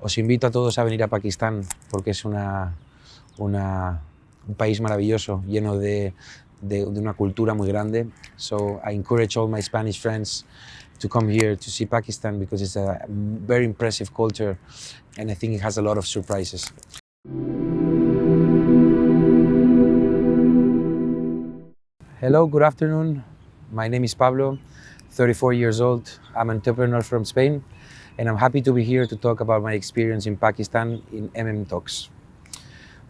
Os invito a todos a venir a Pakistán porque es un país maravilloso, lleno de una cultura muy grande. So I encourage all my Spanish friends to come here to see Pakistan because it's a very impressive culture and I think it has a lot of surprises. Hello, good afternoon. My name is Pablo, 34 years old. I'm an entrepreneur from Spain and I'm happy to be here to talk about my experience in Pakistan in mmtalks.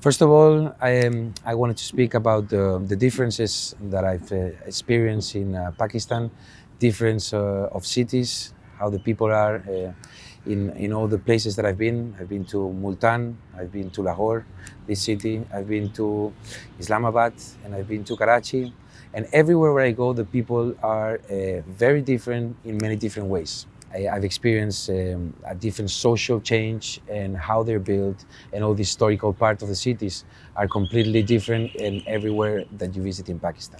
First of all, I wanted to speak about the differences that I've experienced in Pakistan, difference of cities, how the people are in all the places that I've been. I've been to Multan, I've been to Lahore, this city, I've been to Islamabad, and I've been to Karachi. And everywhere where I go, the people are very different in many different ways. I've experienced a different social change and how they're built, and all the historical part of the cities are completely different in everywhere that you visit in Pakistan.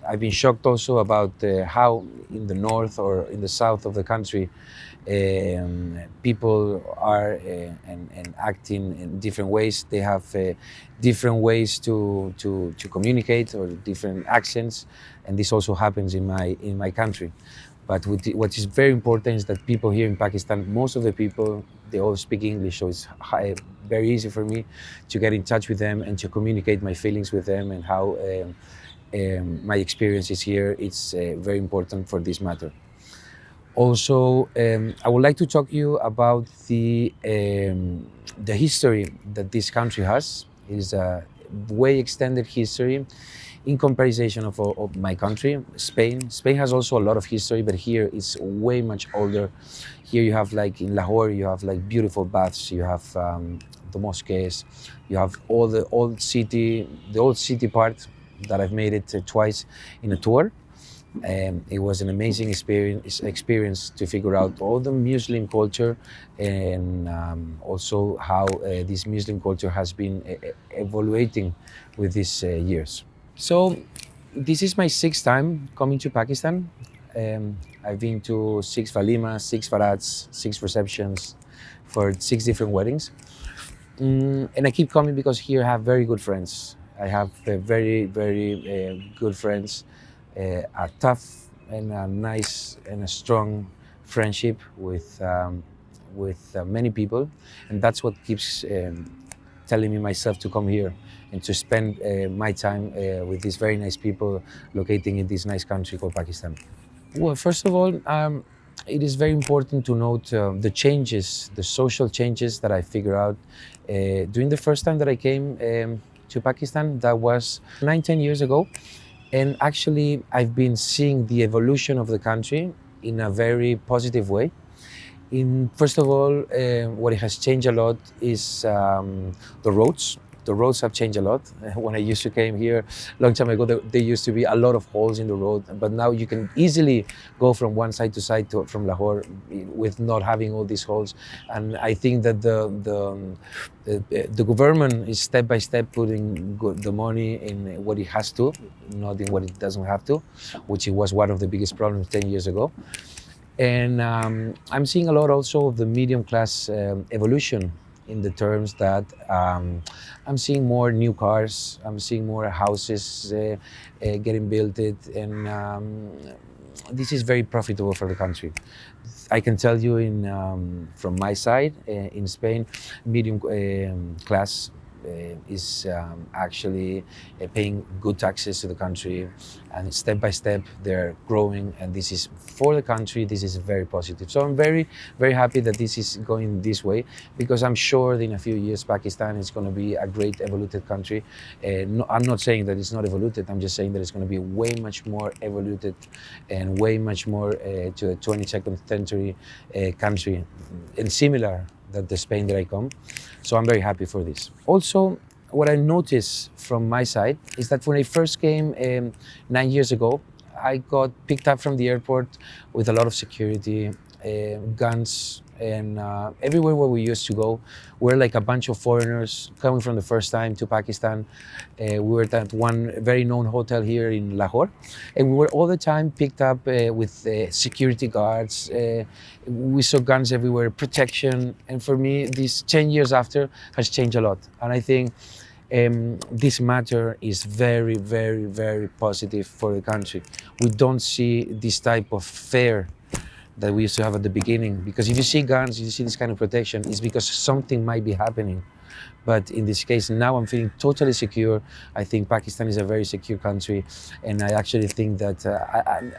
I've been shocked also about how in the north or in the south of the country people are and acting in different ways. They have different ways to communicate or different accents, and this also happens in my country. But what is very important is that people here in Pakistan, most of the people, they all speak English, so it's very easy for me to get in touch with them and to communicate my feelings with them and how my experiences here. It's very important for this matter. Also, I would like to talk to you about the history that this country has. It is a way extended history in comparison of my country, Spain. Spain has also a lot of history, but here it's way much older. Here you have, like in Lahore, you have like beautiful baths, you have the mosques, you have all the old city part that I've made it twice in a tour. It was an amazing experience to figure out all the Muslim culture and also how this Muslim culture has been evaluating with these years. So this is my 6th time coming to Pakistan. I've been to 6 walimas, 6 farats, 6 receptions for 6 different weddings. And I keep coming because here I have very good friends. I have very, very good friends, a tough and a nice and a strong friendship with many people. And that's what keeps telling me myself to come here and to spend my time with these very nice people locating in this nice country called Pakistan. Well, first of all, it is very important to note the changes, the social changes that I figured out during the first time that I came to Pakistan. That was 9-10 years ago. And actually, I've been seeing the evolution of the country in a very positive way. First of all, what has changed a lot is the roads. The roads have changed a lot. When I used to came here a long time ago, there used to be a lot of holes in the road, but now you can easily go from one side to side from Lahore with not having all these holes. And I think that the government is step by step putting the money in what it has to, not in what it doesn't have to, which it was one of the biggest problems 10 years ago. And I'm seeing a lot also of the medium class evolution in the terms that I'm seeing more new cars, I'm seeing more houses getting built, and this is very profitable for the country. I can tell you from my side, in Spain, medium class is actually paying good taxes to the country, and step by step they're growing, and this is for the country, this is very positive. So I'm very, very happy that this is going this way, because I'm sure that in a few years Pakistan is going to be a great evoluted country. I'm not saying that it's not evoluted, I'm just saying that it's going to be way much more evoluted and way much more to the 22nd century country, and similar that the Spain that I come. So I'm very happy for this. Also, what I noticed from my side is that when I first came 9 years ago, I got picked up from the airport with a lot of security. guns, and everywhere where we used to go, we're like a bunch of foreigners coming from the first time to Pakistan. We were at one very known hotel here in Lahore, and we were all the time picked up with security guards. We saw guns everywhere, protection, and for me, this 10 years after has changed a lot. And I think this matter is very, very, very positive for the country. We don't see this type of fear that we used to have at the beginning. Because if you see guns, you see this kind of protection, it's because something might be happening. But in this case, now I'm feeling totally secure. I think Pakistan is a very secure country. And I actually think that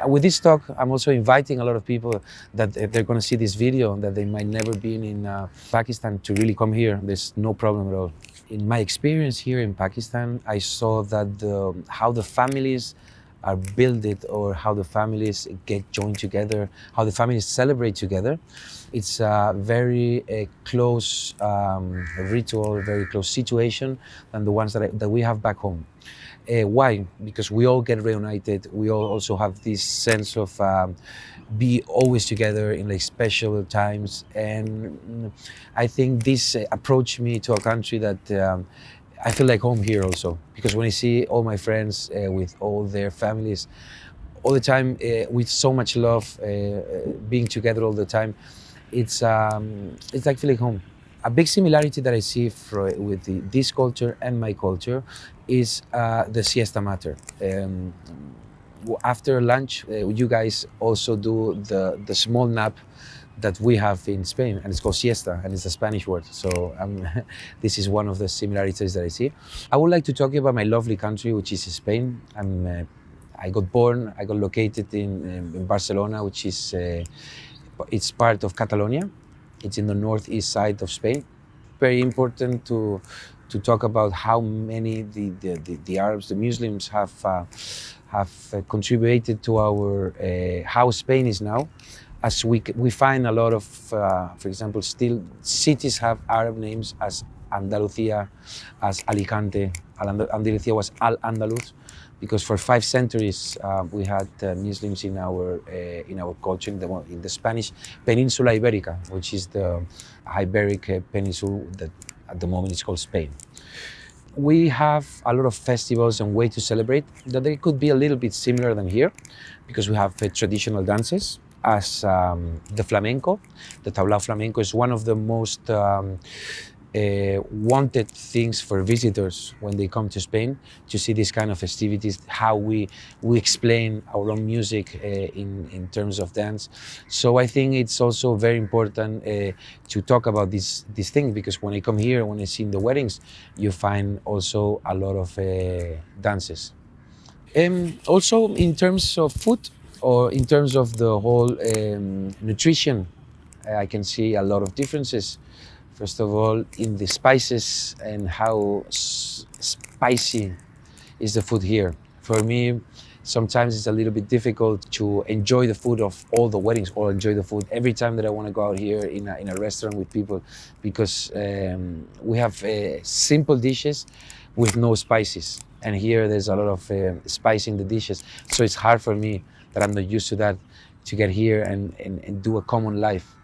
with this talk, I'm also inviting a lot of people that if they're going to see this video, that they might never been in Pakistan, to really come here. There's no problem at all. In my experience here in Pakistan, I saw that how the families are built, or how the families get joined together, how the families celebrate together. It's a very close ritual, very close situation than the ones that we have back home. Why? Because we all get reunited. We all also have this sense of be always together in like special times. And I think this approached me to a country that I feel like home here also, because when I see all my friends with all their families, all the time with so much love, being together all the time, it's like feeling home. A big similarity that I see with this culture and my culture is the siesta matter. After lunch, you guys also do the small nap that we have in Spain, and it's called siesta, and it's a Spanish word. So this is one of the similarities that I see. I would like to talk about my lovely country, which is Spain. I got located in Barcelona, which is it's part of Catalonia. It's in the northeast side of Spain. Very important to talk about how many the Arabs, the Muslims have contributed to our how Spain is now. As we find a lot of, for example, still cities have Arab names, as Andalusia, as Alicante. Andalusia was Al-Andalus, because for 5 centuries we had Muslims in our culture, in the Spanish Peninsula Iberica, which is the Iberic Peninsula that at the moment is called Spain. We have a lot of festivals and ways to celebrate that they could be a little bit similar than here, because we have traditional dances, as the flamenco. The tablao flamenco is one of the most wanted things for visitors when they come to Spain, to see these kind of festivities, how we explain our own music in terms of dance. So I think it's also very important to talk about these things, because when I come here, when I see in the weddings, you find also a lot of dances. Also in terms of food, or in terms of the whole nutrition, I can see a lot of differences. First of all, in the spices and how spicy is the food here. For me, sometimes it's a little bit difficult to enjoy the food of all the weddings, or enjoy the food every time that I want to go out here in a restaurant with people, because we have simple dishes with no spices. And here there's a lot of spice in the dishes. So it's hard for me, that I'm not used to that, to get here and do a common life,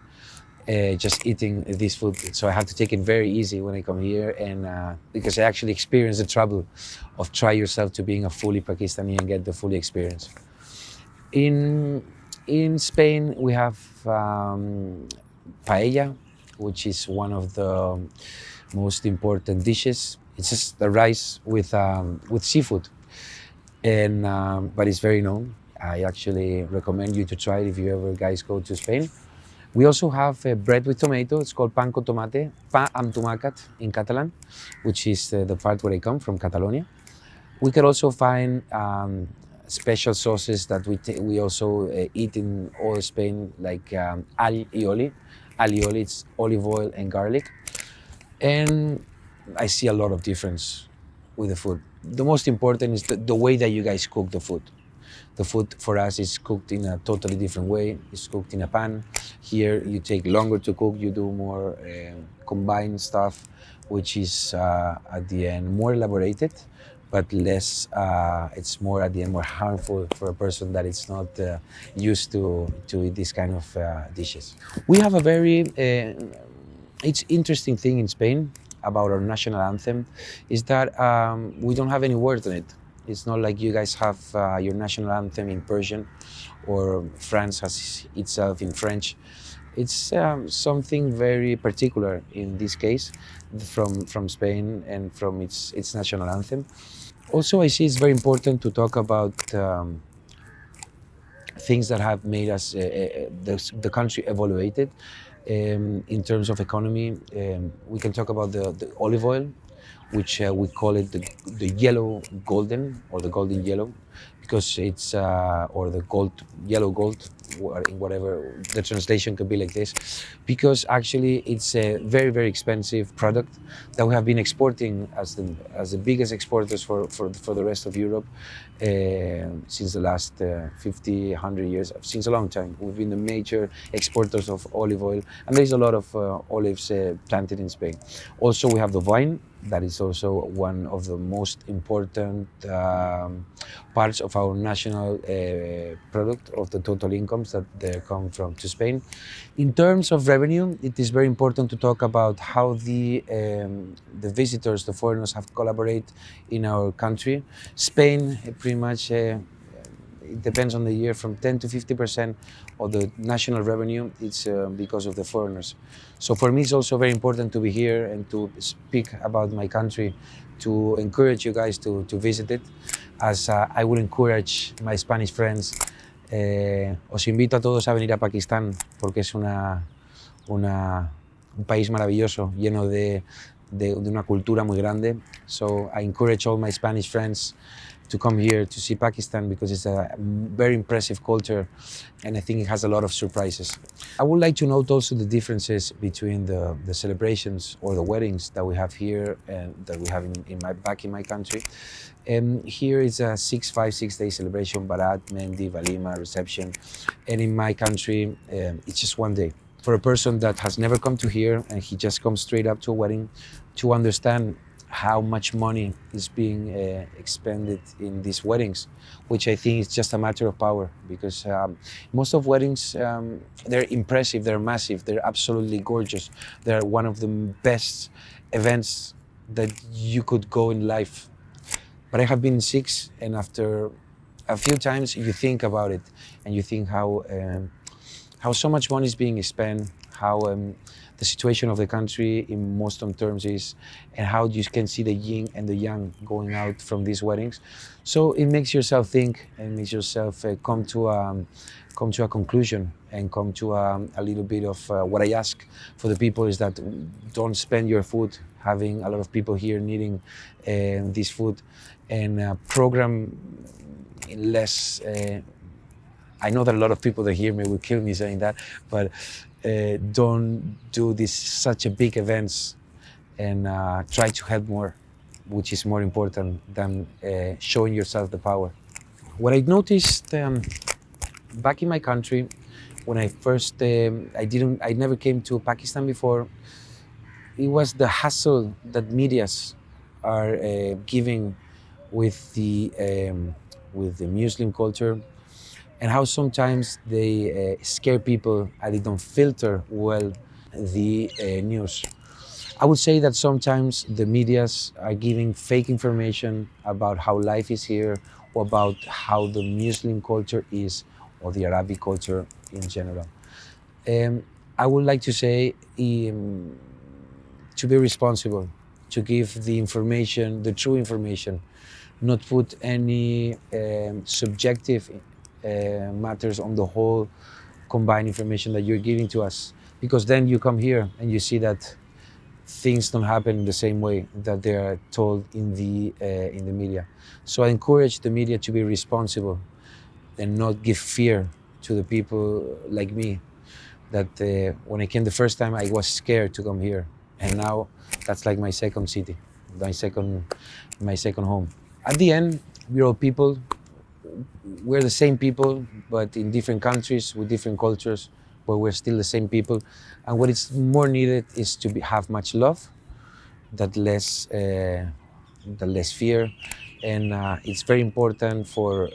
just eating this food. So I have to take it very easy when I come here, and because I actually experience the trouble of try yourself to being a fully Pakistani and get the fully experience. In Spain, we have paella, which is one of the most important dishes. It's just the rice with seafood, and but it's very known. I actually recommend you to try it if you ever guys go to Spain. We also have bread with tomato. It's called pan con tomate, pa amb tomacat in Catalan, which is the part where I come from, Catalonia. We can also find special sauces that we also eat in all Spain, like all y oli. All y oli, it's olive oil and garlic. And I see a lot of difference with the food. The most important is the way that you guys cook the food. The food for us is cooked in a totally different way. It's cooked in a pan. Here you take longer to cook. You do more combined stuff, which is at the end more elaborated. but less. It's more at the end more harmful for a person that is not used to eat this kind of dishes. We have a very it's interesting thing in Spain about our national anthem is that we don't have any words on it. It's not like you guys have your national anthem in Persian, or France has itself in French. It's something very particular in this case from Spain and from its national anthem. Also, I see it's very important to talk about things that have made us the country evaluated in terms of economy. We can talk about the olive oil, which we call it the yellow golden, or the golden yellow, because it's or the gold, yellow gold, in whatever the translation could be like this, because actually it's a very, very expensive product that we have been exporting as the biggest exporters for the rest of Europe since the last 50, 100 years, since a long time. We've been the major exporters of olive oil, and there's a lot of olives planted in Spain. Also, we have the wine. That is also one of the most important parts of our national product, of the total incomes that they come from to Spain. In terms of revenue, it is very important to talk about how the visitors, the foreigners, have collaborated in our country. Spain, pretty much, it depends on the year, from 10 to 50% of the national revenue, it's because of the foreigners. So for me, it's also very important to be here and to speak about my country, to encourage you guys to visit it, as I will encourage my Spanish friends. Os invito a todos a venir a Pakistán, porque es un país maravilloso, lleno de una cultura muy grande. So I encourage all my Spanish friends to come here to see Pakistan, because it's a very impressive culture, and I think it has a lot of surprises. I would like to note also the differences between the celebrations or the weddings that we have here and that we have back in my country. Here is a 6-day celebration: Barat, Mendi, Walima, reception. And in my country, it's just one day. For a person that has never come to here and he just comes straight up to a wedding, to understand how much money is being expended in these weddings, which I think is just a matter of power, because most of weddings, they're impressive, they're massive, they're absolutely gorgeous. They're one of the best events that you could go in life. But I have been 6, and after a few times you think about it, and you think how so much money is being spent, how the situation of the country in most terms is, and how you can see the yin and the yang going out from these weddings. So it makes yourself think, and makes yourself come to a conclusion, and come to a little bit of what I ask for the people is that don't spend your food having a lot of people here needing this food, and program less. I know that a lot of people that hear me will kill me saying that, but don't do this such a big events, and try to help more, which is more important than showing yourself the power. What I noticed back in my country, when I first, I never came to Pakistan before, it was the hassle that medias are giving with the Muslim culture, and how sometimes they scare people and they don't filter well the news. I would say that sometimes the medias are giving fake information about how life is here, or about how the Muslim culture is, or the Arabic culture in general. I would like to say to be responsible, to give the information, the true information, not put any subjective matters on the whole combined information that you're giving to us, because then you come here and you see that things don't happen in the same way that they are told in the media. So I encourage the media to be responsible and not give fear to the people like me, that when I came the first time I was scared to come here, and now that's like my second city, my second home. At the end, we're all people. We're the same people, but in different countries with different cultures, but we're still the same people. And what is more needed is to have much love, that less fear, and it's very important for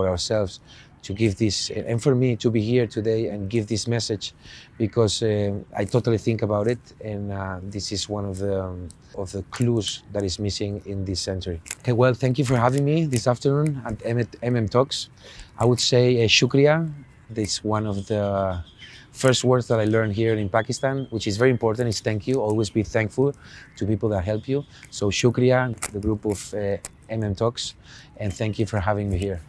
ourselves to give this, and for me to be here today and give this message, because I totally think about it, and this is one of the clues that is missing in this century. Okay, well, thank you for having me this afternoon at mmtalks. I would say shukriya. This one of the first words that I learned here in Pakistan, which is very important, is thank you. Always be thankful to people that help you. So shukriya, the group of mmtalks, and thank you for having me here.